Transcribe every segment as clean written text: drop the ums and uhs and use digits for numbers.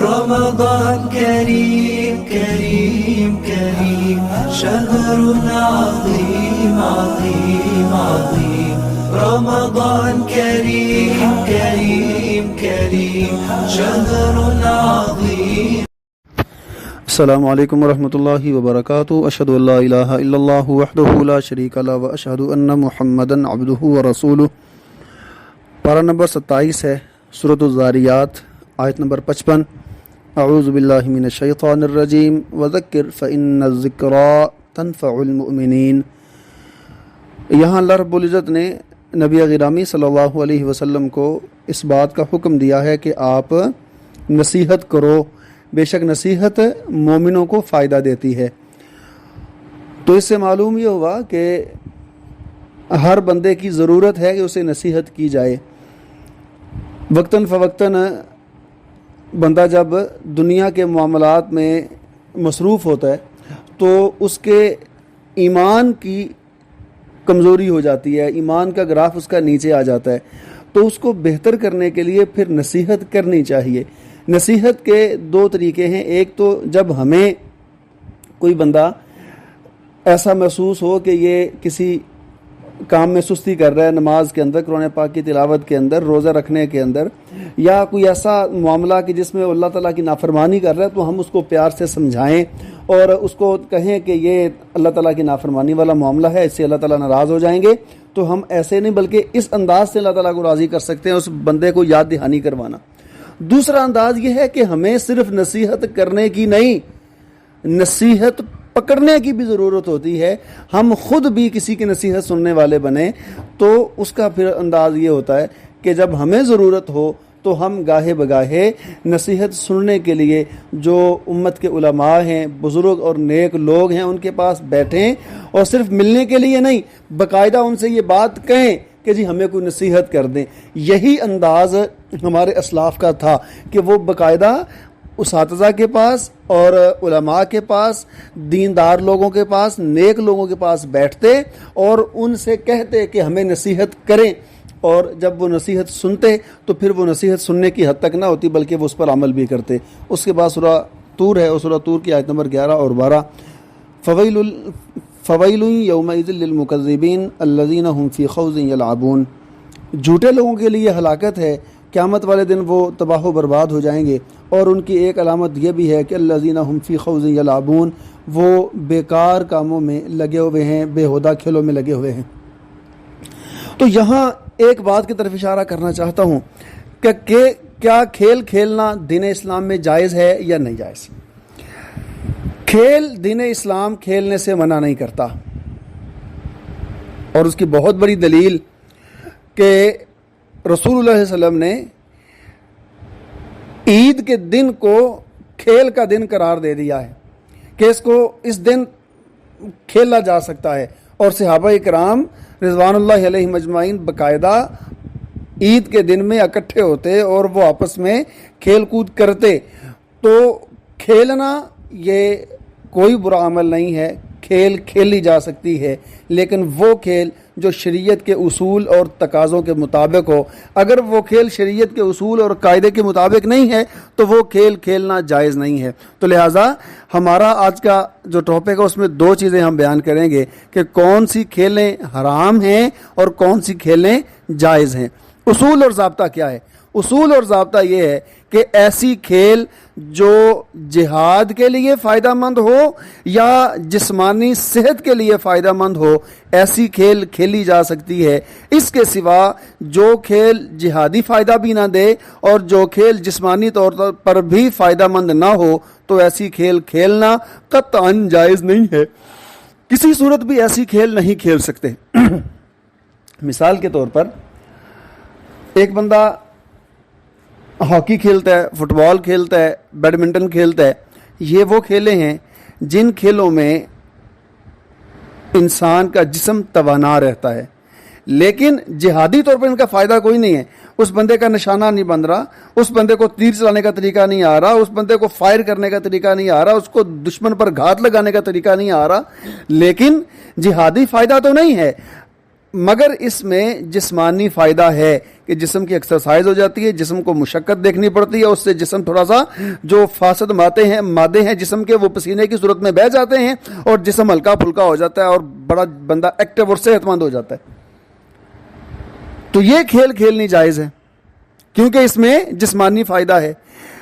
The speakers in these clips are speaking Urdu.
رمضان كريم كريم كريم شهر عظيم عظيم عظيم رمضان كريم كريم كريم شهر عظيم. السلام علیکم ورحمۃ اللہ وبرکاتہ. اشہد ان لا الہ الا اللہ وحدہ لا شریک لہ واشہد ان محمدا عبدہ ورسولہ. پارہ نمبر 27 ہے سورۃ الذاریات، آیت نمبر 55. اعوذ باللہ من الشیطان الرجیم وذکر فإن الذکریٰ تنفع المؤمنین. یہاں اللہ رب العزت نے نبی گرامی صلی اللہ علیہ وسلم کو اس بات کا حکم دیا ہے کہ آپ نصیحت کرو، بے شک نصیحت مومنوں کو فائدہ دیتی ہے. تو اس سے معلوم یہ ہوا کہ ہر بندے کی ضرورت ہے کہ اسے نصیحت کی جائے. وقتاً فوقتاً بندہ جب دنیا کے معاملات میں مصروف ہوتا ہے تو اس کے ایمان کی کمزوری ہو جاتی ہے، ایمان کا گراف اس کا نیچے آ جاتا ہے. تو اس کو بہتر کرنے کے لیے پھر نصیحت کرنی چاہیے. نصیحت کے دو طریقے ہیں. ایک تو جب ہمیں کوئی بندہ ایسا محسوس ہو کہ یہ کسی کام میں سستی کر رہا ہے، نماز کے اندر، قرآن پاک کی تلاوت کے اندر، روزہ رکھنے کے اندر، یا کوئی ایسا معاملہ کہ جس میں اللہ تعالیٰ کی نافرمانی کر رہا ہے، تو ہم اس کو پیار سے سمجھائیں اور اس کو کہیں کہ یہ اللہ تعالیٰ کی نافرمانی والا معاملہ ہے، اس سے اللہ تعالیٰ ناراض ہو جائیں گے. تو ہم ایسے نہیں بلکہ اس انداز سے اللہ تعالیٰ کو راضی کر سکتے ہیں، اس بندے کو یاد دہانی کروانا. دوسرا انداز یہ ہے کہ ہمیں صرف نصیحت کرنے کی نہیں، نصیحت پکڑنے کی بھی ضرورت ہوتی ہے. ہم خود بھی کسی کی نصیحت سننے والے بنیں تو اس کا پھر انداز یہ ہوتا ہے کہ جب ہمیں ضرورت ہو تو ہم گاہے بگاہے نصیحت سننے کے لیے جو امت کے علماء ہیں، بزرگ اور نیک لوگ ہیں، ان کے پاس بیٹھیں، اور صرف ملنے کے لیے نہیں، باقاعدہ ان سے یہ بات کہیں کہ جی ہمیں کوئی نصیحت کر دیں. یہی انداز ہمارے اسلاف کا تھا کہ وہ باقاعدہ اساتذہ کے پاس اور علماء کے پاس، دیندار لوگوں کے پاس، نیک لوگوں کے پاس بیٹھتے اور ان سے کہتے کہ ہمیں نصیحت کریں. اور جب وہ نصیحت سنتے تو پھر وہ نصیحت سننے کی حد تک نہ ہوتی بلکہ وہ اس پر عمل بھی کرتے. اس کے بعد سورہ طور ہے، اور سورہ طور کی آیت نمبر 11 اور 12. فویل یومئذ للمکذبین الذین هم فی خوض یلعبون. جھوٹے لوگوں کے لیے ہلاکت ہے، قیامت والے دن وہ تباہ و برباد ہو جائیں گے. اور ان کی ایک علامت یہ بھی ہے کہ الذین هم فی خوض یلعبون، وہ بیکار کاموں میں لگے ہوئے ہیں، بےہودہ کھیلوں میں لگے ہوئے ہیں. تو یہاں ایک بات کی طرف اشارہ کرنا چاہتا ہوں کہ کیا کھیل کھیلنا دین اسلام میں جائز ہے یا نہیں جائز؟ کھیل دین اسلام کھیلنے سے منع نہیں کرتا، اور اس کی بہت بڑی دلیل کہ رسول اللہ صلی اللہ علیہ وسلم نے عید کے دن کو کھیل کا دن قرار دے دیا ہے کہ اس دن کھیلا جا سکتا ہے. اور صحابہ کرام رضوان اللہ علیہ مجمعین باقاعدہ عید کے دن میں اکٹھے ہوتے اور وہ آپس میں کھیل کود کرتے. تو کھیلنا یہ کوئی برا عمل نہیں ہے، کھیل کھیلی جا سکتی ہے، لیکن وہ کھیل جو شریعت کے اصول اور تقاضوں کے مطابق ہو. اگر وہ کھیل شریعت کے اصول اور قاعدے کے مطابق نہیں ہے تو وہ کھیل کھیلنا جائز نہیں ہے. تو لہٰذا ہمارا آج کا جو ٹاپک ہے اس میں دو چیزیں ہم بیان کریں گے کہ کون سی کھیلیں حرام ہیں اور کون سی کھیلیں جائز ہیں. اصول اور ضابطہ کیا ہے؟ اصول اور ضابطہ یہ ہے کہ ایسی کھیل جو جہاد کے لیے فائدہ مند ہو یا جسمانی صحت کے لیے فائدہ مند ہو، ایسی کھیل کھیلی جا سکتی ہے. اس کے سوا جو کھیل جہادی فائدہ بھی نہ دے اور جو کھیل جسمانی طور پر بھی فائدہ مند نہ ہو تو ایسی کھیل کھیلنا قطعاً جائز نہیں ہے. کسی صورت بھی ایسی کھیل نہیں کھیل سکتے. مثال کے طور پر ایک بندہ ہاکی کھیلتا ہے، فٹ بال کھیلتا ہے، بیڈمنٹن کھیلتا ہے. یہ وہ کھیلیں ہیں جن کھیلوں میں انسان کا جسم توانا رہتا ہے، لیکن جہادی طور پر ان کا فائدہ کوئی نہیں ہے. اس بندے کا نشانہ نہیں بن رہا، اس بندے کو تیر چلانے کا طریقہ نہیں آ رہا، اس بندے کو فائر کرنے کا طریقہ نہیں آ رہا، اس کو دشمن پر گھات لگانے کا طریقہ نہیں آ رہا، لیکن جہادی فائدہ تو نہیں ہے. مگر اس میں جسمانی فائدہ ہے کہ جسم کی ایکسرسائز ہو جاتی ہے، جسم کو مشقت دیکھنی پڑتی ہے، اس سے جسم تھوڑا سا جو فاسد مادے ہیں جسم کے وہ پسینے کی صورت میں بہہ جاتے ہیں اور جسم ہلکا پھلکا ہو جاتا ہے اور بڑا بندہ ایکٹیو اور صحت مند ہو جاتا ہے۔ تو یہ کھیل کھیلنی جائز ہے کیونکہ اس میں جسمانی فائدہ ہے،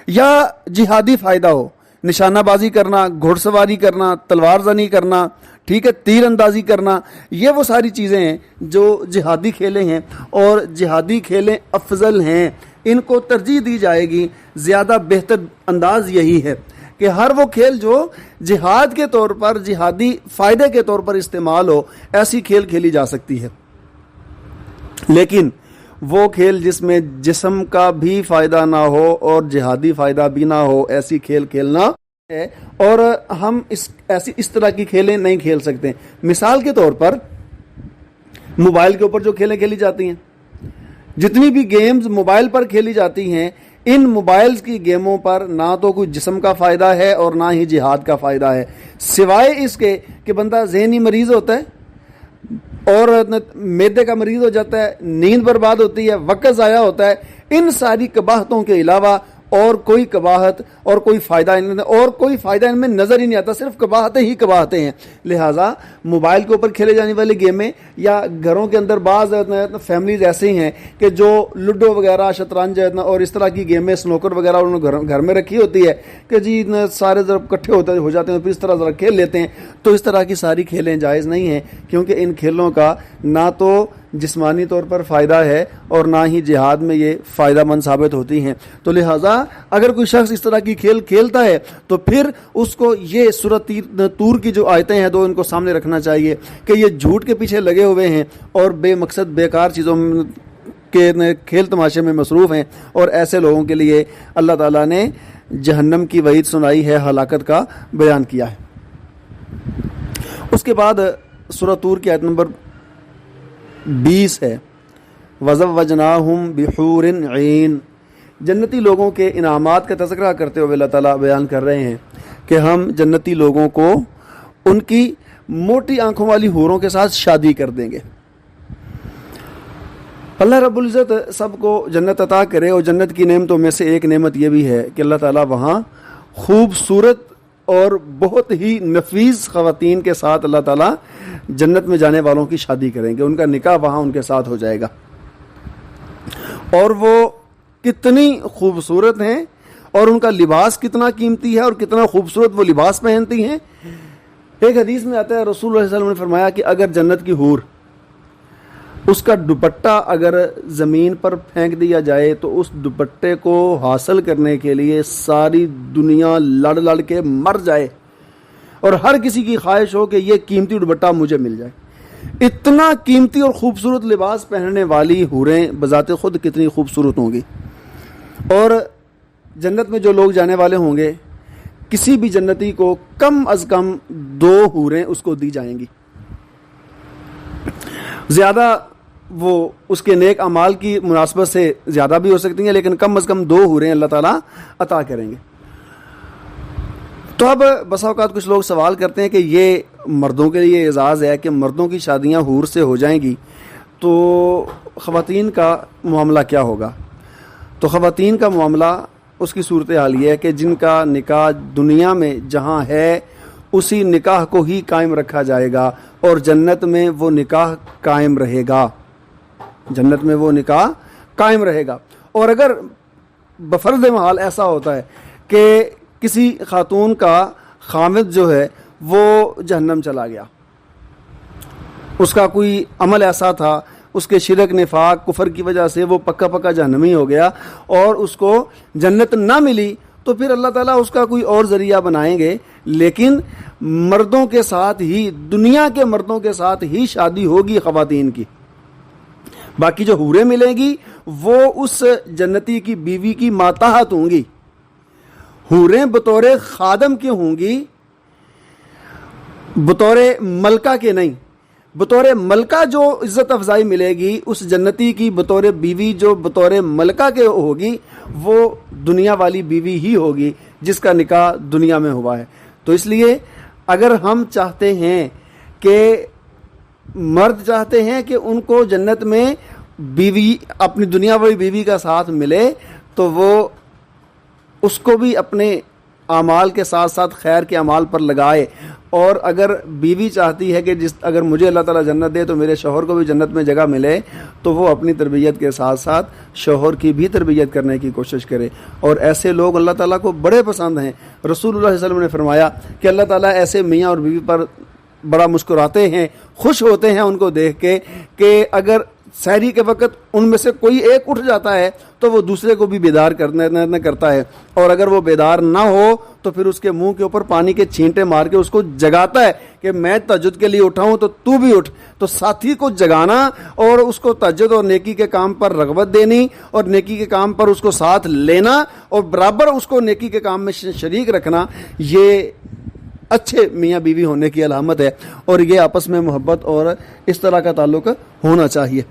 یا جہادی فائدہ ہو، نشانہ بازی کرنا، گھوڑ سواری کرنا، تلوار زنی کرنا، ٹھیک ہے، تیر اندازی کرنا، یہ وہ ساری چیزیں ہیں جو جہادی کھیلیں ہیں، اور جہادی کھیلیں افضل ہیں، ان کو ترجیح دی جائے گی۔ زیادہ بہتر انداز یہی ہے کہ ہر وہ کھیل جو جہاد کے طور پر، جہادی فائدے کے طور پر استعمال ہو، ایسی کھیل کھیلی جا سکتی ہے۔ لیکن وہ کھیل جس میں جسم کا بھی فائدہ نہ ہو اور جہادی فائدہ بھی نہ ہو، ایسی کھیل کھیلنا ہے، اور ہم اس طرح کی کھیلیں نہیں کھیل سکتے۔ مثال کے طور پر موبائل کے اوپر جو کھیلیں کھیلی جاتی ہیں، جتنی بھی گیمز موبائل پر کھیلی جاتی ہیں، ان موبائلز کی گیموں پر نہ تو کوئی جسم کا فائدہ ہے اور نہ ہی جہاد کا فائدہ ہے، سوائے اس کے کہ بندہ ذہنی مریض ہوتا ہے اور معدے کا مریض ہو جاتا ہے، نیند برباد ہوتی ہے، وقت ضائع ہوتا ہے۔ ان ساری قباحتوں کے علاوہ اور کوئی قباحت اور کوئی فائدہ ان میں نظر ہی نہیں آتا، صرف قباحتیں ہی قباحتیں ہیں۔ لہٰذا موبائل کے اوپر کھیلے جانے والی گیمیں، یا گھروں کے اندر بعض فیملیز ایسے ہیں کہ جو لوڈو وغیرہ، شطرنج اور اس طرح کی گیمیں، سنوکر وغیرہ انہوں نے گھر میں رکھی ہوتی ہے کہ جی سارے ذرا اکٹھے ہو جاتے ہیں، پھر اس طرح ذرا کھیل لیتے ہیں۔ تو اس طرح کی ساری کھیلیں جائز نہیں ہیں، کیونکہ ان کھیلوں کا نہ تو جسمانی طور پر فائدہ ہے اور نہ ہی جہاد میں یہ فائدہ مند ثابت ہوتی ہیں۔ تو لہٰذا اگر کوئی شخص اس طرح کی کھیل کھیلتا ہے تو پھر اس کو یہ سورۃ طور کی جو آیتیں ہیں دو ان کو سامنے رکھنا چاہیے کہ یہ جھوٹ کے پیچھے لگے ہوئے ہیں اور بے مقصد بیکار چیزوں کے کھیل تماشے میں مصروف ہیں، اور ایسے لوگوں کے لیے اللہ تعالیٰ نے جہنم کی وعید سنائی ہے، ہلاکت کا بیان کیا ہے۔ اس کے بعد سورۃ طور کی آیت نمبر 20 ہے، وَزَوَّجْنَاهُمْ بِحُورٍ عِينٍ۔ جنتی لوگوں کے انعامات کا تذکرہ کرتے ہوئے اللہ تعالیٰ بیان کر رہے ہیں کہ ہم جنتی لوگوں کو ان کی موٹی آنکھوں والی حوروں کے ساتھ شادی کر دیں گے۔ اللہ رب العزت سب کو جنت عطا کرے، اور جنت کی نعمتوں میں سے ایک نعمت یہ بھی ہے کہ اللہ تعالیٰ وہاں خوبصورت اور بہت ہی نفیس خواتین کے ساتھ اللہ تعالیٰ جنت میں جانے والوں کی شادی کریں گے، ان کا نکاح وہاں ان کے ساتھ ہو جائے گا، اور وہ کتنی خوبصورت ہیں اور ان کا لباس کتنا قیمتی ہے اور کتنا خوبصورت وہ لباس پہنتی ہیں۔ ایک حدیث میں آتا ہے، رسول اللہ صلی اللہ علیہ وسلم نے فرمایا کہ اگر جنت کی حور اس کا دوپٹہ اگر زمین پر پھینک دیا جائے تو اس دوپٹے کو حاصل کرنے کے لیے ساری دنیا لڑ لڑ کے مر جائے، اور ہر کسی کی خواہش ہو کہ یہ قیمتی دوپٹہ مجھے مل جائے۔ اتنا قیمتی اور خوبصورت لباس پہننے والی حوریں بذات خود کتنی خوبصورت ہوں گی، اور جنت میں جو لوگ جانے والے ہوں گے، کسی بھی جنتی کو کم از کم 2 حوریں اس کو دی جائیں گی، زیادہ وہ اس کے نیک اعمال کی مناسبت سے زیادہ بھی ہو سکتی ہیں، لیکن کم از کم 2 حوریں اللہ تعالیٰ عطا کریں گے۔ تو اب بسا اوقات کچھ لوگ سوال کرتے ہیں کہ یہ مردوں کے لیے اعزاز ہے کہ مردوں کی شادیاں حور سے ہو جائیں گی، تو خواتین کا معاملہ کیا ہوگا؟ تو خواتین کا معاملہ اس کی صورتحال یہ ہے کہ جن کا نکاح دنیا میں جہاں ہے اسی نکاح کو ہی قائم رکھا جائے گا، اور جنت میں وہ نکاح قائم رہے گا، جنت میں وہ نکاح قائم رہے گا۔ اور اگر بفرض محال ایسا ہوتا ہے کہ کسی خاتون کا خامد جو ہے وہ جہنم چلا گیا، اس کا کوئی عمل ایسا تھا، اس کے شرک نفاق کفر کی وجہ سے وہ پکا پکا جہنمی ہو گیا اور اس کو جنت نہ ملی، تو پھر اللہ تعالیٰ اس کا کوئی اور ذریعہ بنائیں گے، لیکن مردوں کے ساتھ ہی، دنیا کے مردوں کے ساتھ ہی شادی ہوگی خواتین کی۔ باقی جو حوریں ملیں گی وہ اس جنتی کی بیوی کی ماتحت ہوں گی، حوریں بطور خادم کی ہوں گی، بطور ملکہ کے نہیں۔ بطور ملکہ جو عزت افزائی ملے گی اس جنتی کی، بطور بیوی جو بطور ملکہ کے ہوگی وہ دنیا والی بیوی ہی ہوگی جس کا نکاح دنیا میں ہوا ہے۔ تو اس لیے اگر ہم چاہتے ہیں کہ مرد چاہتے ہیں کہ ان کو جنت میں بیوی، اپنی دنیا والی بیوی کا ساتھ ملے، تو وہ اس کو بھی اپنے اعمال کے ساتھ ساتھ خیر کے اعمال پر لگائے، اور اگر بیوی چاہتی ہے کہ اگر مجھے اللہ تعالیٰ جنت دے تو میرے شوہر کو بھی جنت میں جگہ ملے، تو وہ اپنی تربیت کے ساتھ ساتھ شوہر کی بھی تربیت کرنے کی کوشش کرے، اور ایسے لوگ اللہ تعالیٰ کو بڑے پسند ہیں۔ رسول اللہ صلی اللہ علیہ وسلم نے فرمایا کہ اللہ تعالیٰ ایسے میاں اور بیوی پر بڑا مسکراتے ہیں، خوش ہوتے ہیں ان کو دیکھ کے، کہ اگر سحری کے وقت ان میں سے کوئی ایک اٹھ جاتا ہے تو وہ دوسرے کو بھی بیدار کرتا ہے، اور اگر وہ بیدار نہ ہو تو پھر اس کے منہ کے اوپر پانی کے چھینٹے مار کے اس کو جگاتا ہے کہ میں تہجد کے لیے اٹھا ہوں تو تو بھی اٹھ۔ تو ساتھی کو جگانا اور اس کو تہجد اور نیکی کے کام پر رغبت دینی اور نیکی کے کام پر اس کو ساتھ لینا اور برابر اس کو نیکی کے کام میں شریک رکھنا، یہ اچھے میاں بیوی ہونے کی علامت ہے، اور یہ آپس میں محبت اور اس طرح کا تعلق ہونا چاہیے۔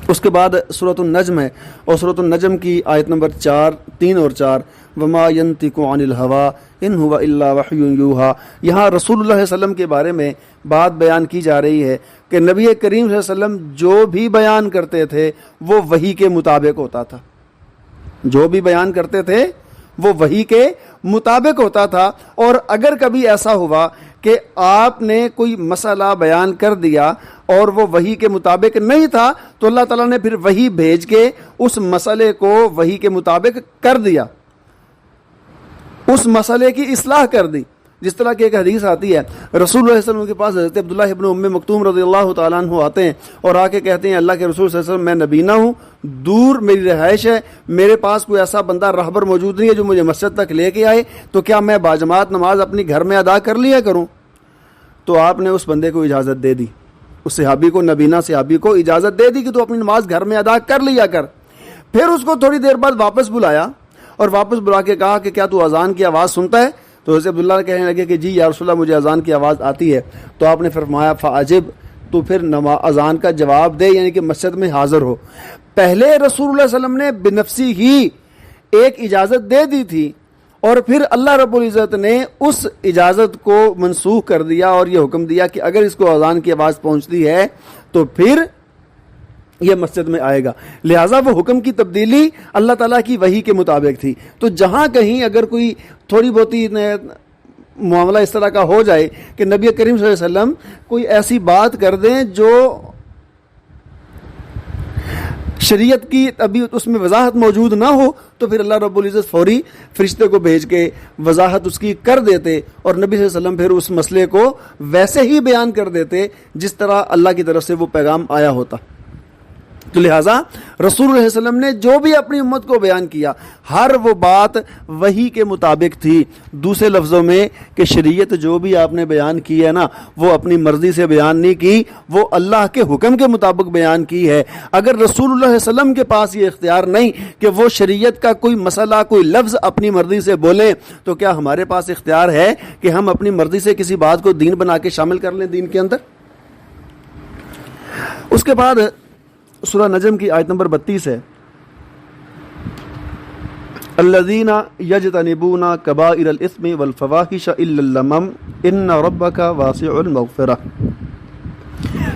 اس کے بعد سورۃ النجم ہے، اور سورۃ النجم کی آیت نمبر 3 اور 4، وما ينطق عن الهوى ان هو الا وحی یوحى۔ یہاں رسول اللہ صلی اللہ علیہ وسلم کے بارے میں بات بیان کی جا رہی ہے کہ نبی کریم صلی اللہ علیہ وسلم جو بھی بیان کرتے تھے وہ وحی کے مطابق ہوتا تھا، جو بھی بیان کرتے تھے وہ وحی کے مطابق ہوتا تھا، اور اگر کبھی ایسا ہوا کہ آپ نے کوئی مسئلہ بیان کر دیا اور وہ وحی کے مطابق نہیں تھا تو اللہ تعالیٰ نے پھر وحی بھیج کے اس مسئلے کو وحی کے مطابق کر دیا، اس مسئلے کی اصلاح کر دی۔ جس طرح کی ایک حدیث آتی ہے، رسول اللہ صلی اللہ علیہ وسلم کے پاس حضرت عبداللہ ابن ام مکتوم رضی اللہ تعالیٰ عنہ آتے ہیں اور آ کے کہتے ہیں، اللہ کے رسول صلی اللہ علیہ وسلم، میں نبی نہ ہوں، دور میری رہائش ہے، میرے پاس کوئی ایسا بندہ راہبر موجود نہیں ہے جو مجھے مسجد تک لے کے آئے، تو کیا میں باجماعت نماز اپنی گھر میں ادا کر لیا کروں؟ تو آپ نے اس بندے کو اجازت دے دی، اس صحابی کو، نبینا صحابی کو اجازت دے دی کہ تو اپنی نماز گھر میں ادا کر لیا کر۔ پھر اس کو تھوڑی دیر بعد واپس بلایا اور واپس بلا کے کہا کہ کیا تو اذان کی آواز سنتا ہے؟ تو حضرت عبداللہ کہنے لگے کہ جی یا رسول اللہ، مجھے اذان کی آواز آتی ہے۔ تو آپ نے فرمایا فعجب، تو پھر اذان کا جواب دے، یعنی کہ مسجد میں حاضر ہو۔ پہلے رسول اللہ صلی اللہ علیہ وسلم نے بنفسی ہی ایک اجازت دے دی تھی، اور پھر اللہ رب العزت نے اس اجازت کو منسوخ کر دیا اور یہ حکم دیا کہ اگر اس کو اذان کی آواز پہنچتی ہے تو پھر یہ مسجد میں آئے گا۔ لہٰذا وہ حکم کی تبدیلی اللہ تعالیٰ کی وحی کے مطابق تھی۔ تو جہاں کہیں اگر کوئی تھوڑی بہتی معاملہ اس طرح کا ہو جائے کہ نبی کریم صلی اللہ علیہ وسلم کوئی ایسی بات کر دیں جو شریعت کی ابھی اس میں وضاحت موجود نہ ہو، تو پھر اللہ رب العزت فوری فرشتے کو بھیج کے وضاحت اس کی کر دیتے، اور نبی صلی اللہ علیہ وسلم پھر اس مسئلے کو ویسے ہی بیان کر دیتے جس طرح اللہ کی طرف سے وہ پیغام آیا ہوتا۔ تو لہٰذا رسول اللہ صلی اللہ علیہ وسلم نے جو بھی اپنی امت کو بیان کیا، ہر وہ بات وحی کے مطابق تھی۔ دوسرے لفظوں میں کہ شریعت جو بھی آپ نے بیان کی ہے نا، وہ اپنی مرضی سے بیان نہیں کی، وہ اللہ کے حکم کے مطابق بیان کی ہے۔ اگر رسول اللہ علیہ وسلم کے پاس یہ اختیار نہیں کہ وہ شریعت کا کوئی مسئلہ، کوئی لفظ اپنی مرضی سے بولیں، تو کیا ہمارے پاس اختیار ہے کہ ہم اپنی مرضی سے کسی بات کو دین بنا کے شامل کر لیں دین کے اندر؟ اس کے بعد سورہ نجم کی آیت نمبر 32 ہے، الذین یجتنبون کبائر الاثم والفواحش الا اللمم ان ربک واسع المغفرہ،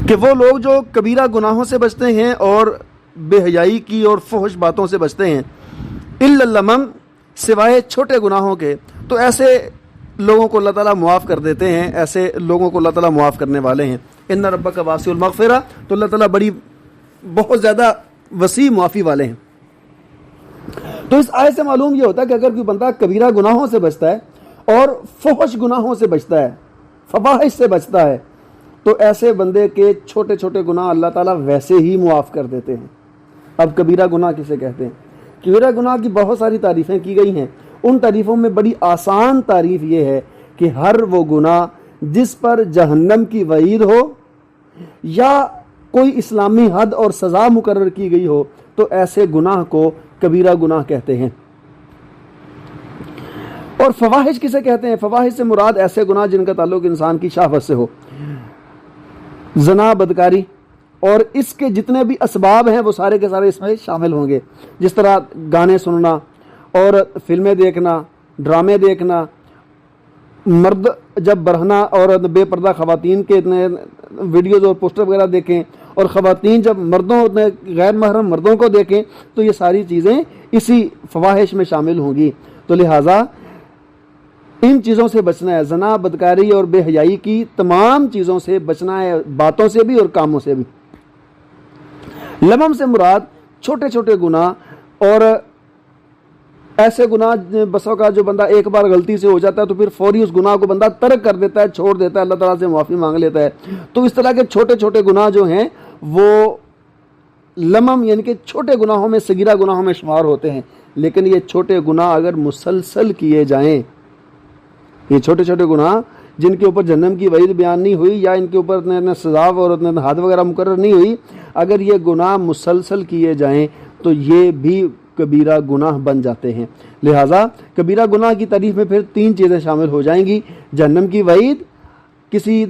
کہ وہ لوگ جو کبیرہ گناہوں سے بچتے ہیں اور بے حیائی کی اور فحش باتوں سے بچتے ہیں، الا اللمم، سوائے چھوٹے گناہوں کے، تو ایسے لوگوں کو اللہ تعالیٰ معاف کر دیتے ہیں، ایسے لوگوں کو اللہ تعالیٰ معاف کرنے والے ہیں۔ ان ربک واسع المغفرہ، تو اللہ تعالیٰ بہت زیادہ وسیع معافی والے ہیں۔ تو اس آیت سے معلوم یہ ہوتا ہے کہ اگر کوئی بندہ کبیرہ گناہوں سے بچتا ہے اور فحش گناہوں سے بچتا ہے، فواحش سے بچتا ہے، تو ایسے بندے کے چھوٹے چھوٹے گناہ اللہ تعالیٰ ویسے ہی معاف کر دیتے ہیں۔ اب کبیرہ گناہ کسے کہتے ہیں؟ کبیرہ گناہ کی بہت ساری تعریفیں کی گئی ہیں، ان تعریفوں میں بڑی آسان تعریف یہ ہے کہ ہر وہ گناہ جس پر جہنم کی وعید ہو یا کوئی اسلامی حد اور سزا مقرر کی گئی ہو، تو ایسے گناہ کو کبیرہ گناہ کہتے ہیں۔ اور فواحش کسے کہتے ہیں؟ فواحش سے مراد ایسے گناہ جن کا تعلق انسان کی شہوت سے ہو، زنا، بدکاری، اور اس کے جتنے بھی اسباب ہیں وہ سارے کے سارے اس میں شامل ہوں گے، جس طرح گانے سننا اور فلمیں دیکھنا، ڈرامے دیکھنا، مرد جب برہنہ اور بے پردہ خواتین کے اتنے ویڈیوز اور پوسٹر وغیرہ دیکھیں، اور خواتین جب مردوں غیر محرم مردوں کو دیکھیں، تو یہ ساری چیزیں اسی فواحش میں شامل ہوں گی۔ تو لہٰذا ان چیزوں سے بچنا ہے، زنا، بدکاری اور بے حیائی کی تمام چیزوں سے بچنا ہے، باتوں سے بھی اور کاموں سے بھی۔ لمم سے مراد چھوٹے چھوٹے گناہ، اور ایسے گناہ بسوں کا جو بندہ ایک بار غلطی سے ہو جاتا ہے تو پھر فوری اس گناہ کو بندہ ترک کر دیتا ہے، چھوڑ دیتا ہے، اللہ تعالیٰ سے معافی مانگ لیتا ہے۔ تو اس طرح کے چھوٹے چھوٹے گناہ جو ہیں وہ لمم یعنی کہ چھوٹے گناہوں میں، صغیرہ گناہوں میں شمار ہوتے ہیں۔ لیکن یہ چھوٹے گناہ اگر مسلسل کیے جائیں، یہ چھوٹے چھوٹے گناہ جن کے اوپر جہنم کی وعید بیان نہیں ہوئی یا ان کے اوپر سزا اور حد وغیرہ مقرر نہیں ہوئی، اگر یہ گناہ مسلسل کیے جائیں تو یہ بھی کبیرہ گناہ بن جاتے ہیں۔ لہٰذا کبیرہ گناہ کی تعریف میں پھر 3 چیزیں شامل ہو جائیں گی: جہنم کی وعید، کسی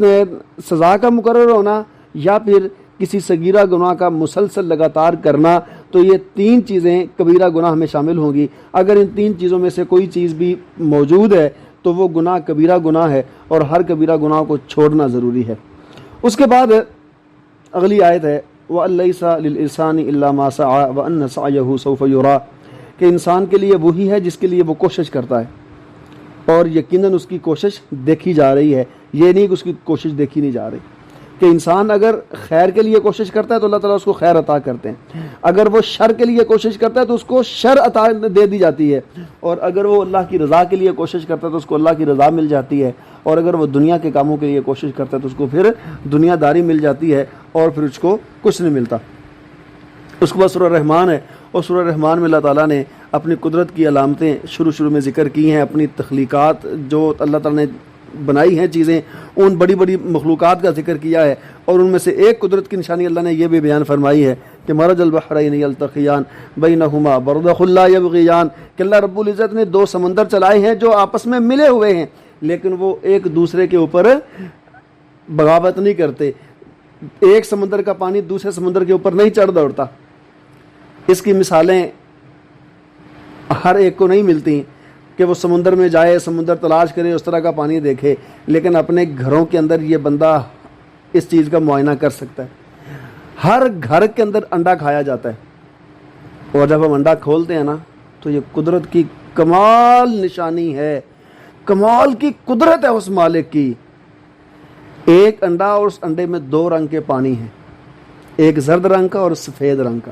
سزا کا مقرر ہونا، یا پھر کسی صغیرہ گناہ کا مسلسل لگاتار کرنا۔ تو یہ 3 چیزیں کبیرہ گناہ میں شامل ہوں گی۔ اگر ان 3 چیزوں میں سے کوئی چیز بھی موجود ہے تو وہ گناہ کبیرہ گناہ ہے، اور ہر کبیرہ گناہ کو چھوڑنا ضروری ہے۔ اس کے بعد اگلی آیت ہے وَأَن لَّيْسَ لِلْإِنسَانِ إِلَّا مَا سَعَىٰ وَأَنَّ سَعْيَهُ سَوْفَ يُرَىٰ، کہ انسان کے لیے وہی ہے جس کے لیے وہ کوشش کرتا ہے، اور یقیناً اس کی کوشش دیکھی جا رہی ہے۔ یہ نہیں کہ اس کی کوشش دیکھی نہیں جا رہی، کہ انسان اگر خیر کے لیے کوشش کرتا ہے تو اللہ تعالیٰ اس کو خیر عطا کرتے ہیں، اگر وہ شر کے لیے کوشش کرتا ہے تو اس کو شر عطا دے دی جاتی ہے، اور اگر وہ اللہ کی رضا کے لیے کوشش کرتا ہے تو اس کو اللہ کی رضا مل جاتی ہے، اور اگر وہ دنیا کے کاموں کے لیے کوشش کرتا ہے تو اس کو پھر دنیا داری مل جاتی ہے، اور پھر اس کو کچھ نہیں ملتا۔ اس کے بعد سورہ رحمان ہے، اور سورہ رحمان میں اللہ تعالیٰ نے اپنی قدرت کی علامتیں شروع میں ذکر کی ہیں، اپنی تخلیقات جو اللہ تعالیٰ نے بنائی ہیں چیزیں، ان بڑی بڑی مخلوقات کا ذکر کیا ہے، اور ان میں سے ایک قدرت کی نشانی اللہ نے یہ بھی بیان فرمائی ہے کہ مرج البحرین یلتقیان بینہما برزخ لا یبغیان، کہ اللہ رب العزت نے 2 سمندر چلائے ہیں جو آپس میں ملے ہوئے ہیں، لیکن وہ ایک دوسرے کے اوپر بغاوت نہیں کرتے۔ ایک سمندر کا پانی دوسرے سمندر کے اوپر نہیں چڑھ دوڑتا۔ اس کی مثالیں ہر ایک کو نہیں ملتی کہ وہ سمندر میں جائے، سمندر تلاش کرے، اس طرح کا پانی دیکھے، لیکن اپنے گھروں کے اندر یہ بندہ اس چیز کا معائنہ کر سکتا ہے۔ ہر گھر کے اندر انڈا کھایا جاتا ہے، اور جب ہم انڈا کھولتے ہیں نا تو یہ قدرت کی کمال نشانی ہے، کمال کی قدرت ہے اس مالک کی۔ ایک انڈا اور اس انڈے میں 2 رنگ کے پانی ہیں، ایک زرد رنگ کا اور سفید رنگ کا،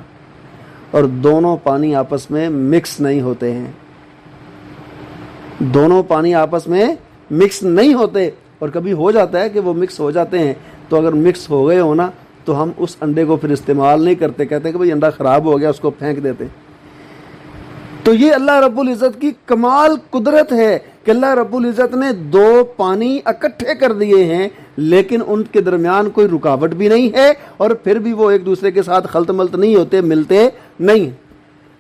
اور دونوں پانی آپس میں مکس نہیں ہوتے ہیں، دونوں پانی آپس میں مکس نہیں ہوتے، اور کبھی ہو جاتا ہے کہ وہ مکس ہو جاتے ہیں، تو اگر مکس ہو گئے ہو نا تو ہم اس انڈے کو پھر استعمال نہیں کرتے، کہتے ہیں کہ بھئی انڈا خراب ہو گیا، اس کو پھینک دیتے۔ تو یہ اللہ رب العزت کی کمال قدرت ہے کہ اللہ رب العزت نے 2 پانی اکٹھے کر دیے ہیں، لیکن ان کے درمیان کوئی رکاوٹ بھی نہیں ہے، اور پھر بھی وہ ایک دوسرے کے ساتھ خلط ملط نہیں ہوتے، ملتے نہیں۔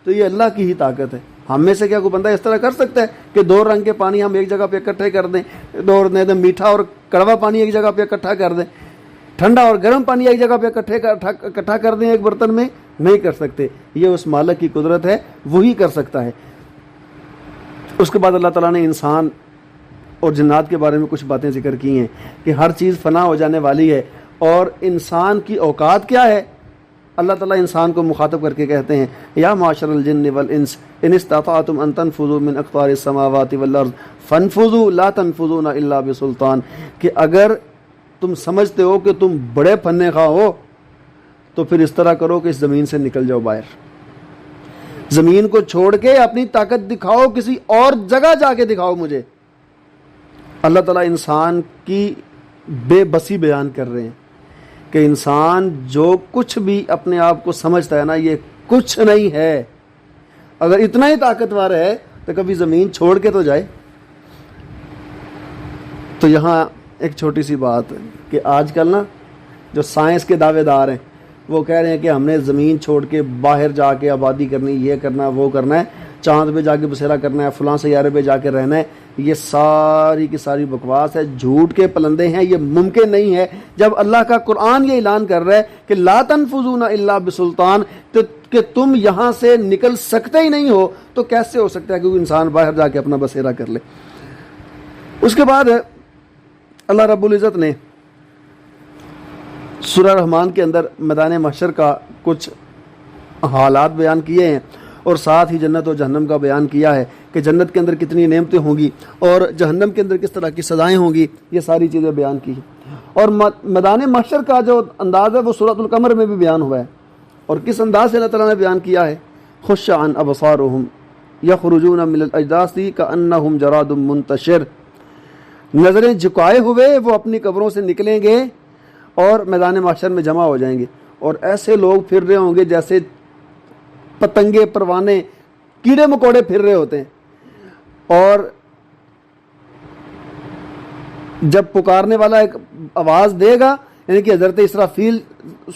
تو یہ اللہ کی ہی طاقت ہے۔ ہم میں سے کیا کوئی بندہ اس طرح کر سکتا ہے کہ 2 رنگ کے پانی ہم ایک جگہ پہ اکٹھے کر دیں، میٹھا اور کڑوا پانی ایک جگہ پہ اکٹھا کر دیں، ٹھنڈا اور گرم پانی ایک جگہ پہ اکٹھا کر دیں ایک برتن میں؟ نہیں کر سکتے۔ یہ اس مالک کی قدرت ہے، وہی کر سکتا ہے۔ اس کے بعد اللہ تعالیٰ نے انسان اور جنات کے بارے میں کچھ باتیں ذکر کی ہیں کہ ہر چیز فنا ہو جانے والی ہے، اور انسان کی اوقات کیا ہے۔ اللہ تعالیٰ انسان کو مخاطب کر کے کہتے ہیں یا معاشر الجن والانس ان استطعتم ان تنفذوا من اقطار السماوات والارض فانفذوا لا تنفذون الا بسلطان، کہ اگر تم سمجھتے ہو کہ تم بڑے پھنے خواہ ہو تو پھر اس طرح کرو کہ اس زمین سے نکل جاؤ باہر، زمین کو چھوڑ کے اپنی طاقت دکھاؤ، کسی اور جگہ جا کے دکھاؤ مجھے۔ اللہ تعالیٰ انسان کی بے بسی بیان کر رہے ہیں کہ انسان جو کچھ بھی اپنے آپ کو سمجھتا ہے نا، یہ کچھ نہیں ہے۔ اگر اتنا ہی طاقتور ہے تو کبھی زمین چھوڑ کے تو جائے۔ تو یہاں ایک چھوٹی سی بات کہ آج کل نا جو سائنس کے دعوے دار ہیں وہ کہہ رہے ہیں کہ ہم نے زمین چھوڑ کے باہر جا کے آبادی کرنی، یہ کرنا وہ کرنا ہے، چاند پہ جا کے بسیرا کرنا ہے، فلاں سیارے پہ جا کے رہنا ہے۔ یہ ساری کی ساری بکواس ہے، جھوٹ کے پلندے ہیں، یہ ممکن نہیں ہے۔ جب اللہ کا قرآن یہ اعلان کر رہا ہے کہ لا تنفذون الا بسلطان، کہ تم یہاں سے نکل سکتے ہی نہیں ہو، تو کیسے ہو سکتا ہے کہ کوئی انسان باہر جا کے اپنا بسیرا کر لے؟ اس کے بعد اللہ رب العزت نے سورہ رحمان کے اندر میدان محشر کا کچھ حالات بیان کیے ہیں اور ساتھ ہی جنت اور جہنم کا بیان کیا ہے کہ جنت کے اندر کتنی نعمتیں ہوں گی اور جہنم کے اندر کس طرح کی سزائیں ہوں گی. یہ ساری چیزیں بیان کی ہیں. اور میدان محشر کا جو انداز ہے وہ سورۃ القمر میں بھی بیان ہوا ہے. اور کس انداز سے اللہ تعالیٰ نے بیان کیا ہے؟ خش عن ابصارهم یخرجون من الاجداث کانہم جراد منتشر. نظریں جھکائے ہوئے وہ اپنی قبروں سے نکلیں گے اور میدان محشر میں جمع ہو جائیں گے اور ایسے لوگ پھر رہے ہوں گے جیسے پتنگے، پروانے، کیڑے مکوڑے پھر رہے ہوتے ہیں. اور جب پکارنے والا ایک آواز دے گا، یعنی کہ حضرت اسرافیل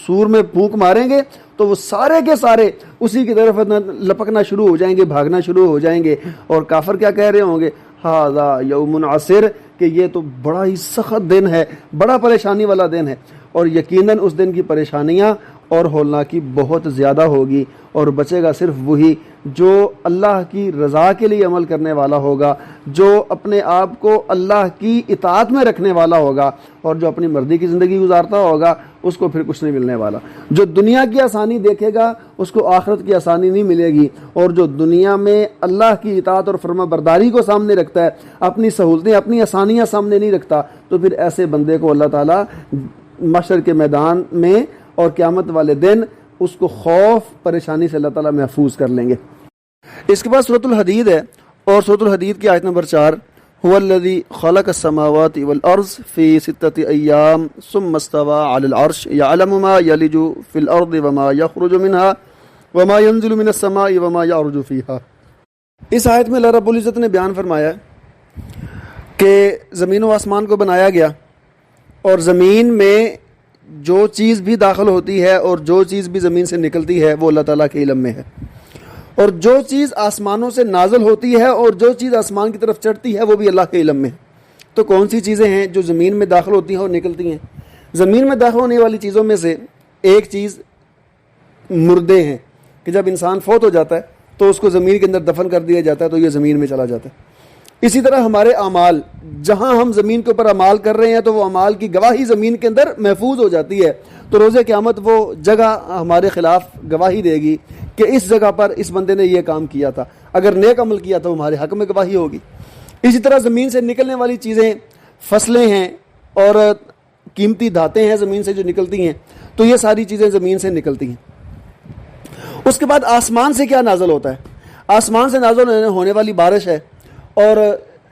سور میں پھونک ماریں گے، تو وہ سارے کے سارے اسی کی طرف لپکنا شروع ہو جائیں گے، بھاگنا شروع ہو جائیں گے. اور کافر کیا کہہ رہے ہوں گے؟ ھذا یوم عسر، کہ یہ تو بڑا ہی سخت دن ہے، بڑا پریشانی والا دن ہے. اور یقیناً اس دن کی پریشانیاں اور ہولناکی بہت زیادہ ہوگی، اور بچے گا صرف وہی جو اللہ کی رضا کے لیے عمل کرنے والا ہوگا، جو اپنے آپ کو اللہ کی اطاعت میں رکھنے والا ہوگا. اور جو اپنی مرضی کی زندگی گزارتا ہوگا اس کو پھر کچھ نہیں ملنے والا. جو دنیا کی آسانی دیکھے گا اس کو آخرت کی آسانی نہیں ملے گی. اور جو دنیا میں اللہ کی اطاعت اور فرما برداری کو سامنے رکھتا ہے، اپنی سہولتیں، اپنی آسانیاں سامنے نہیں رکھتا، تو پھر ایسے بندے کو اللہ تعالیٰ محشر کے میدان میں اور قیامت والے دن اس کو خوف پریشانی سے اللہ تعالیٰ محفوظ کر لیں گے. اس کے بعد سورۃ الحدید ہے، اور سورۃ الحدید کی آیت نمبر 4، هو الذی خلق السماوات والارض فی 6 ایام ثم استوى علی العرش یعلم ما یلج فی الارض وما یخرج منها وما ينزل من السماء وما یعرج فیہا. اس آیت میں اللہ رب العزت نے بیان فرمایا کہ زمین و آسمان کو بنایا گیا، اور زمین میں جو چیز بھی داخل ہوتی ہے اور جو چیز بھی زمین سے نکلتی ہے وہ اللہ تعالیٰ کے علم میں ہے. اور جو چیز آسمانوں سے نازل ہوتی ہے اور جو چیز آسمان کی طرف چڑھتی ہے وہ بھی اللہ کے علم میں ہے. تو کون سی چیزیں ہیں جو زمین میں داخل ہوتی ہیں اور نکلتی ہیں؟ زمین میں داخل ہونے والی چیزوں میں سے ایک چیز مردے ہیں، کہ جب انسان فوت ہو جاتا ہے تو اس کو زمین کے اندر دفن کر دیا جاتا ہے تو یہ زمین میں چلا جاتا ہے. اسی طرح ہمارے اعمال، جہاں ہم زمین کے اوپر اعمال کر رہے ہیں تو وہ اعمال کی گواہی زمین کے اندر محفوظ ہو جاتی ہے. تو روز قیامت وہ جگہ ہمارے خلاف گواہی دے گی کہ اس جگہ پر اس بندے نے یہ کام کیا تھا. اگر نیک عمل کیا تو ہمارے حق میں گواہی ہوگی. اسی طرح زمین سے نکلنے والی چیزیں، فصلیں ہیں اور قیمتی دھاتیں ہیں زمین سے جو نکلتی ہیں، تو یہ ساری چیزیں زمین سے نکلتی ہیں. اس کے بعد آسمان سے کیا نازل ہوتا ہے؟ آسمان سے نازل ہونے والی بارش ہے، اور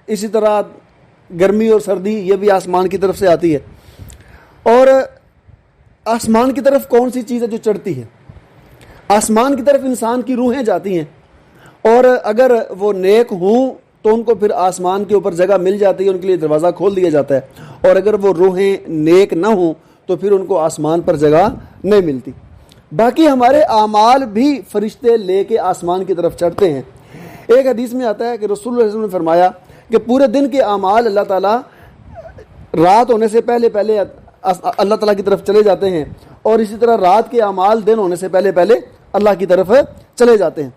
اسی طرح گرمی اور سردی یہ بھی آسمان کی طرف سے آتی ہے. اور آسمان کی طرف کون سی چیز ہے جو چڑھتی ہے؟ آسمان کی طرف انسان کی روحیں جاتی ہیں، اور اگر وہ نیک ہوں تو ان کو پھر آسمان کے اوپر جگہ مل جاتی ہے، ان کے لیے دروازہ کھول دیا جاتا ہے. اور اگر وہ روحیں نیک نہ ہوں تو پھر ان کو آسمان پر جگہ نہیں ملتی. باقی ہمارے اعمال بھی فرشتے لے کے آسمان کی طرف چڑھتے ہیں. ایک حدیث میں آتا ہے کہ رسول اللہ صلی اللہ علیہ وسلم نے فرمایا کہ پورے دن کے اعمال اللہ تعالیٰ رات ہونے سے پہلے پہلے اللہ تعالیٰ کی طرف چلے جاتے ہیں، اور اسی طرح رات کے اعمال دن ہونے سے پہلے پہلے اللہ کی طرف چلے جاتے ہیں.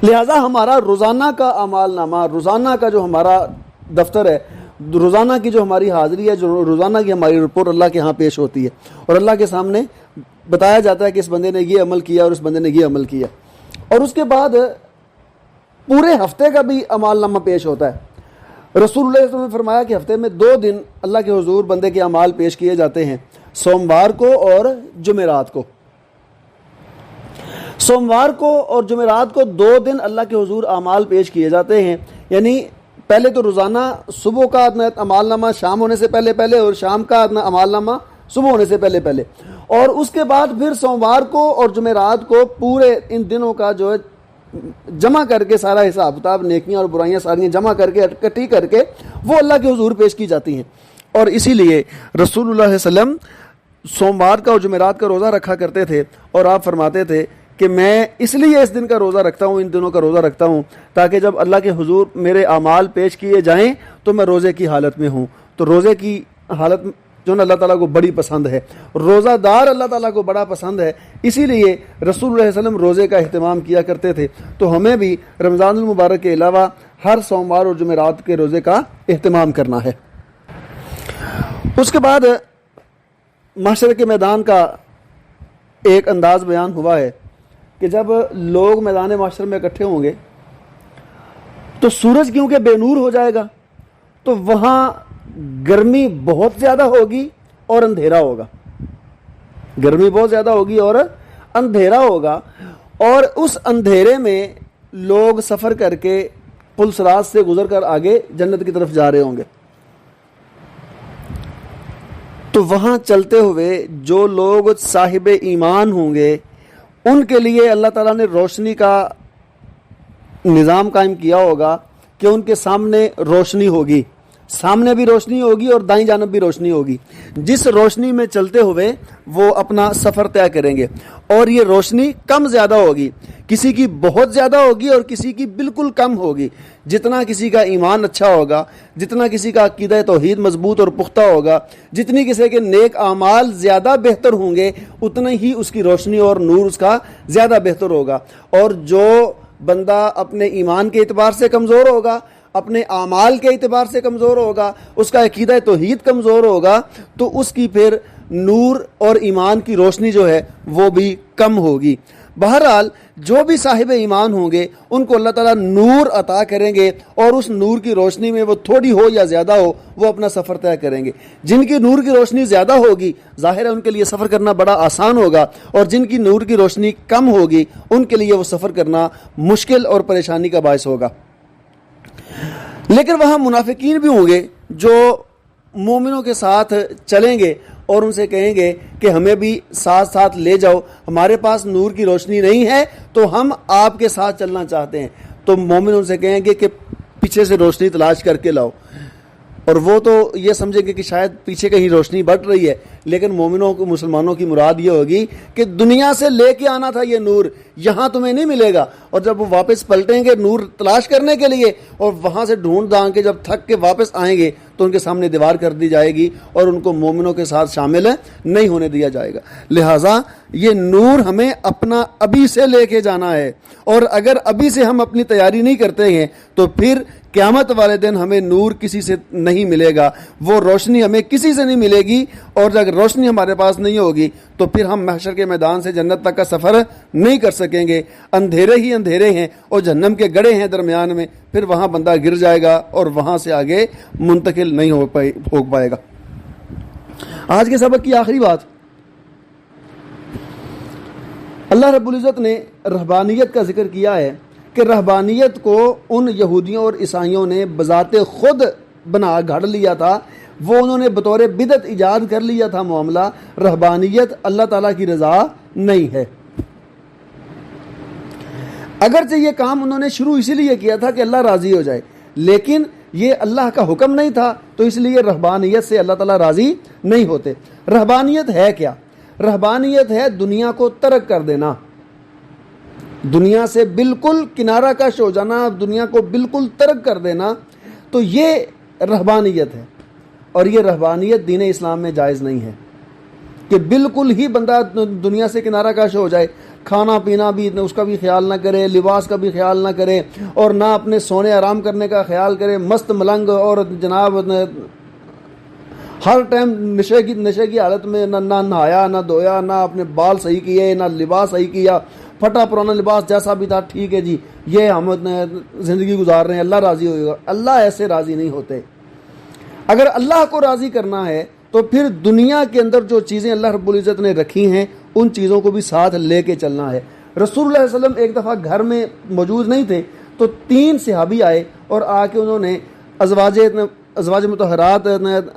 لہٰذا ہمارا روزانہ کا اعمال نامہ، روزانہ کا جو ہمارا دفتر ہے، روزانہ کی جو ہماری حاضری ہے، جو روزانہ کی ہماری رپورٹ اللہ کے ہاں پیش ہوتی ہے، اور اللہ کے سامنے بتایا جاتا ہے کہ اس بندے نے یہ عمل کیا اور اس بندے نے یہ عمل کیا. اور اس کے بعد پورے ہفتے کا بھی اعمال نامہ پیش ہوتا ہے. رسول اللہ صلی اللہ علیہ وسلم نے فرمایا کہ ہفتے میں 2 دن اللہ کے حضور بندے کے اعمال پیش کیے جاتے ہیں، سوموار کو اور جمعرات کو. سوموار کو اور جمعرات کو 2 دن اللہ کے حضور اعمال پیش کیے جاتے ہیں. یعنی پہلے تو روزانہ صبح کا اعمال نامہ شام ہونے سے پہلے پہلے، اور شام کا اعمال نامہ صبح ہونے سے پہلے پہلے. اور اس کے بعد پھر سوموار کو اور جمعرات کو پورے ان دنوں کا جو ہے جمع کر کے سارا حساب کتاب، نیکیاں اور برائیاں ساریاں جمع کر کے اکٹھی کر کے وہ اللہ کے حضور پیش کی جاتی ہیں. اور اسی لیے رسول اللہ علیہ وسلم سوموار کا اور جمعرات کا روزہ رکھا کرتے تھے، اور آپ فرماتے تھے کہ میں اس لیے اس دن کا روزہ رکھتا ہوں، ان دنوں کا روزہ رکھتا ہوں، تاکہ جب اللہ کے حضور میرے اعمال پیش کیے جائیں تو میں روزے کی حالت میں ہوں. تو روزے کی حالت جو اللہ تعالیٰ کو بڑی پسند ہے. روزہ دار اللہ تعالیٰ کو بڑا پسند ہے، اسی لیے رسول اللہ علیہ وسلم روزے کا اہتمام کیا کرتے تھے. تو ہمیں بھی رمضان المبارک کے علاوہ ہر سوموار اور جمعرات کے روزے کا اہتمام کرنا ہے. اس کے بعد محشر کے میدان کا ایک انداز بیان ہوا ہے کہ جب لوگ میدان محشر میں اکٹھے ہوں گے تو سورج کیونکہ بے نور ہو جائے گا تو وہاں گرمی بہت زیادہ ہوگی اور اندھیرا ہوگا. گرمی بہت زیادہ ہوگی اور اندھیرا ہوگا، اور اس اندھیرے میں لوگ سفر کر کے پل صراط سے گزر کر آگے جنت کی طرف جا رہے ہوں گے. تو وہاں چلتے ہوئے جو لوگ صاحب ایمان ہوں گے ان کے لیے اللہ تعالیٰ نے روشنی کا نظام قائم کیا ہوگا کہ ان کے سامنے روشنی ہوگی، سامنے بھی روشنی ہوگی اور دائیں جانب بھی روشنی ہوگی. جس روشنی میں چلتے ہوئے وہ اپنا سفر طے کریں گے، اور یہ روشنی کم زیادہ ہوگی، کسی کی بہت زیادہ ہوگی اور کسی کی بالکل کم ہوگی. جتنا کسی کا ایمان اچھا ہوگا، جتنا کسی کا عقیدہ توحید مضبوط اور پختہ ہوگا، جتنی کسی کے نیک اعمال زیادہ بہتر ہوں گے، اتنا ہی اس کی روشنی اور نور اس کا زیادہ بہتر ہوگا. اور جو بندہ اپنے ایمان کے اعتبار سے کمزور ہوگا، اپنے اعمال کے اعتبار سے کمزور ہوگا، اس کا عقیدہ توحید کمزور ہوگا، تو اس کی پھر نور اور ایمان کی روشنی جو ہے وہ بھی کم ہوگی. بہرحال جو بھی صاحب ایمان ہوں گے ان کو اللہ تعالیٰ نور عطا کریں گے، اور اس نور کی روشنی میں وہ تھوڑی ہو یا زیادہ ہو وہ اپنا سفر طے کریں گے. جن کی نور کی روشنی زیادہ ہوگی ظاہر ہے ان کے لیے سفر کرنا بڑا آسان ہوگا، اور جن کی نور کی روشنی کم ہوگی ان کے لیے وہ سفر کرنا مشکل اور پریشانی کا باعث ہوگا. لیکن وہاں منافقین بھی ہوں گے جو مومنوں کے ساتھ چلیں گے اور ان سے کہیں گے کہ ہمیں بھی ساتھ ساتھ لے جاؤ، ہمارے پاس نور کی روشنی نہیں ہے تو ہم آپ کے ساتھ چلنا چاہتے ہیں. تو مومن ان سے کہیں گے کہ پیچھے سے روشنی تلاش کر کے لاؤ، اور وہ تو یہ سمجھیں گے کہ شاید پیچھے کہیں روشنی بڑھ رہی ہے، لیکن مومنوں کو مسلمانوں کی مراد یہ ہوگی کہ دنیا سے لے کے آنا تھا یہ نور، یہاں تمہیں نہیں ملے گا. اور جب وہ واپس پلٹیں گے نور تلاش کرنے کے لیے اور وہاں سے ڈھونڈ دھانڈ کے جب تھک کے واپس آئیں گے تو ان کے سامنے دیوار کر دی جائے گی اور ان کو مومنوں کے ساتھ شامل نہیں ہونے دیا جائے گا. لہٰذا یہ نور ہمیں اپنا ابھی سے لے کے جانا ہے، اور اگر ابھی سے ہم اپنی تیاری نہیں کرتے ہیں تو پھر قیامت والے دن ہمیں نور کسی سے نہیں ملے گا، وہ روشنی ہمیں کسی سے نہیں ملے گی. اور اگر روشنی ہمارے پاس نہیں ہوگی تو پھر ہم محشر کے میدان سے جنت تک کا سفر نہیں کر سکیں گے. اندھیرے ہی اندھیرے ہیں اور جہنم کے گڑھے ہیں درمیان میں، پھر وہاں بندہ گر جائے گا اور وہاں سے آگے منتقل نہیں ہو پائے گا. آج کے سبق کی آخری بات، اللہ رب العزت نے رہبانیت کا ذکر کیا ہے کہ رہبانیت کو ان یہودیوں اور عیسائیوں نے بذات خود بنا گھڑ لیا تھا، وہ انہوں نے بطور بدعت ایجاد کر لیا تھا معاملہ. رہبانیت اللہ تعالیٰ کی رضا نہیں ہے. اگرچہ یہ کام انہوں نے شروع اسی لیے کیا تھا کہ اللہ راضی ہو جائے، لیکن یہ اللہ کا حکم نہیں تھا، تو اس لیے رہبانیت سے اللہ تعالیٰ راضی نہیں ہوتے. رہبانیت ہے کیا؟ رہبانیت ہے دنیا کو ترک کر دینا، دنیا سے بالکل کنارہ کش ہو جانا، دنیا کو بالکل ترک کر دینا. تو یہ رہبانیت ہے، اور یہ رہبانیت دین اسلام میں جائز نہیں ہے کہ بالکل ہی بندہ دنیا سے کنارہ کش ہو جائے، کھانا پینا بھی اس کا بھی خیال نہ کرے، لباس کا بھی خیال نہ کرے، اور نہ اپنے سونے آرام کرنے کا خیال کرے، مست ملنگ اور جناب ہر ٹائم نشے کی حالت میں، نہ نہایا نہ دھویا، نہ اپنے بال صحیح کیے، نہ لباس صحیح کیا، پھٹا پرانا لباس جیسا بھی تھا ٹھیک ہے جی، یہ ہم زندگی گزار رہے ہیں، اللہ راضی ہوگا. اللہ ایسے راضی نہیں ہوتے. اگر اللہ کو راضی کرنا ہے تو پھر دنیا کے اندر جو چیزیں اللہ رب العزت نے رکھی ہیں ان چیزوں کو بھی ساتھ لے کے چلنا ہے. رسول اللہ علیہ وسلم ایک دفعہ گھر میں موجود نہیں تھے تو 3 صحابی آئے اور آ کے انہوں نے ازواج مطہرات،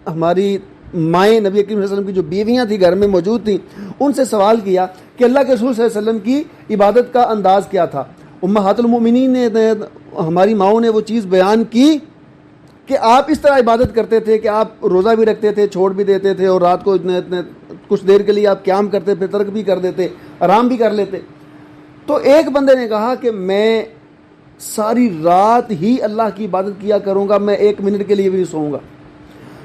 ہماری مائیں نبی کریم صلی اللہ علیہ وسلم کی جو بیویاں تھیں گھر میں موجود تھیں، ان سے سوال کیا کہ اللہ کے رسول صلی اللہ علیہ وسلم کی عبادت کا انداز کیا تھا. امہات المؤمنین نے، ہماری ماؤں نے وہ چیز بیان کی کہ آپ اس طرح عبادت کرتے تھے کہ آپ روزہ بھی رکھتے تھے، چھوڑ بھی دیتے تھے، اور رات کو کچھ دیر کے لیے آپ قیام کرتے تھے، ترک بھی کر دیتے، آرام بھی کر لیتے. تو ایک بندے نے کہا کہ میں ساری رات ہی اللہ کی عبادت کیا کروں گا، میں 1 منٹ کے لیے بھی نہیں سوؤں گا.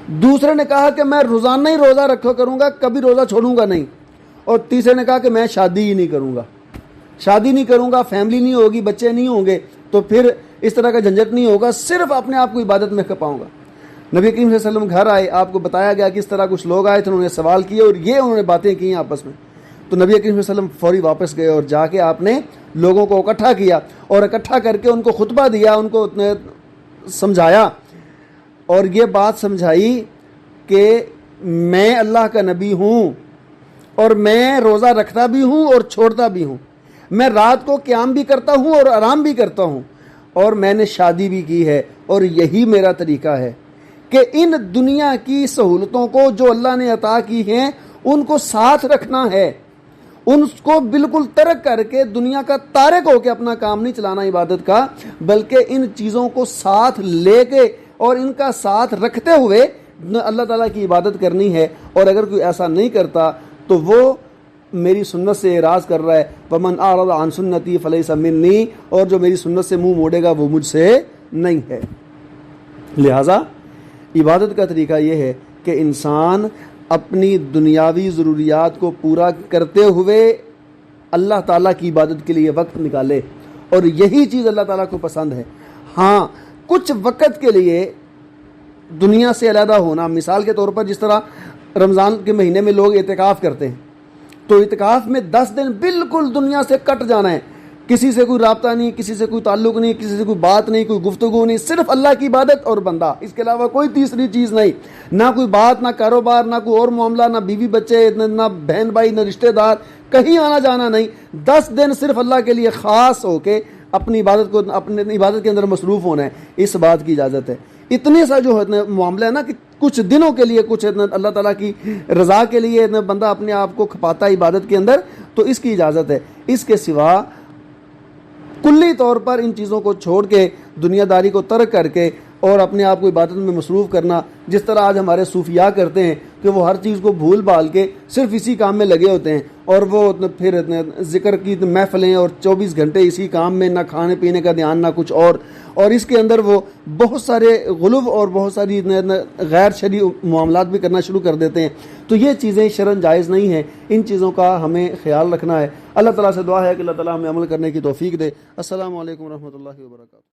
دوسرے نے کہا کہ میں روزانہ ہی روزہ رکھا کروں گا، کبھی روزہ چھوڑوں گا نہیں، اور تیسرے نے کہا کہ میں شادی ہی نہیں کروں گا، شادی نہیں کروں گا، فیملی نہیں ہوگی، بچے نہیں ہوں گے، تو پھر اس طرح کا جھنجٹ نہیں ہوگا، صرف اپنے آپ کو عبادت میں کھپاؤں گا۔ نبی کریم صلی اللہ علیہ وسلم گھر آئے، آپ کو بتایا گیا کہ اس طرح کچھ لوگ آئے تھے، انہوں نے سوال کیے اور یہ انہوں نے باتیں کی آپس میں، تو نبی کریم صلی اللہ علیہ وسلم فوری واپس گئے اور جا کے آپ نے لوگوں کو اکٹھا کیا اور اکٹھا کر کے ان کو خطبہ دیا، ان کو سمجھایا اور یہ بات سمجھائی کہ میں اللہ کا نبی ہوں اور میں روزہ رکھتا بھی ہوں اور چھوڑتا بھی ہوں، میں رات کو قیام بھی کرتا ہوں اور آرام بھی کرتا ہوں، اور میں نے شادی بھی کی ہے، اور یہی میرا طریقہ ہے کہ ان دنیا کی سہولتوں کو جو اللہ نے عطا کی ہیں ان کو ساتھ رکھنا ہے، ان کو بالکل ترک کر کے دنیا کا تارک ہو کے اپنا کام نہیں چلانا عبادت کا، بلکہ ان چیزوں کو ساتھ لے کے اور ان کا ساتھ رکھتے ہوئے اللہ تعالیٰ کی عبادت کرنی ہے۔ اور اگر کوئی ایسا نہیں کرتا تو وہ میری سنت سے اعراض کر رہا ہے، وَمَنْ أَعْرَضَ عَنْ سُنَّتِي فَلَيْسَ مِنِّي، اور جو میری سنت سے منہ موڑے گا وہ مجھ سے نہیں ہے۔ لہٰذا عبادت کا طریقہ یہ ہے کہ انسان اپنی دنیاوی ضروریات کو پورا کرتے ہوئے اللہ تعالیٰ کی عبادت کے لیے وقت نکالے، اور یہی چیز اللہ تعالیٰ کو پسند ہے۔ ہاں کچھ وقت کے لیے دنیا سے علیحدہ ہونا، مثال کے طور پر جس طرح رمضان کے مہینے میں لوگ اعتکاف کرتے ہیں، تو اعتکاف میں 10 دن بالکل دنیا سے کٹ جانا ہے، کسی سے کوئی رابطہ نہیں، کسی سے کوئی تعلق نہیں، کسی سے کوئی بات نہیں، کوئی گفتگو نہیں، صرف اللہ کی عبادت اور بندہ، اس کے علاوہ کوئی تیسری چیز نہیں، نہ کوئی بات، نہ کاروبار، نہ کوئی اور معاملہ، نہ بیوی بچے، نہ بہن بھائی، نہ رشتہ دار، کہیں آنا جانا نہیں، 10 دن صرف اللہ کے لیے خاص ہو کے اپنی عبادت کے اندر مصروف ہونا ہے، اس بات کی اجازت ہے۔ اتنے سا جو معاملہ ہے نا کہ کچھ دنوں کے لیے کچھ اللہ تعالیٰ کی رضا کے لیے بندہ اپنے آپ کو کھپاتا ہے عبادت کے اندر، تو اس کی اجازت ہے۔ اس کے سوا کلی طور پر ان چیزوں کو چھوڑ کے دنیا داری کو ترک کر کے اور اپنے آپ کو عبادت میں مصروف کرنا، جس طرح آج ہمارے صوفیاء کرتے ہیں کہ وہ ہر چیز کو بھول بھال کے صرف اسی کام میں لگے ہوتے ہیں، اور وہ پھر ذکر کی محفلیں اور 24 گھنٹے اسی کام میں، نہ کھانے پینے کا دھیان نہ کچھ اور اس کے اندر وہ بہت سارے غلو اور بہت ساری غیر شرعی معاملات بھی کرنا شروع کر دیتے ہیں۔ تو یہ چیزیں شرعاً جائز نہیں ہیں، ان چیزوں کا ہمیں خیال رکھنا ہے۔ اللہ تعالیٰ سے دعا ہے کہ اللہ تعالیٰ ہمیں عمل کرنے کی توفیق دے۔ السلام علیکم ورحمۃ اللہ وبرکاتہ۔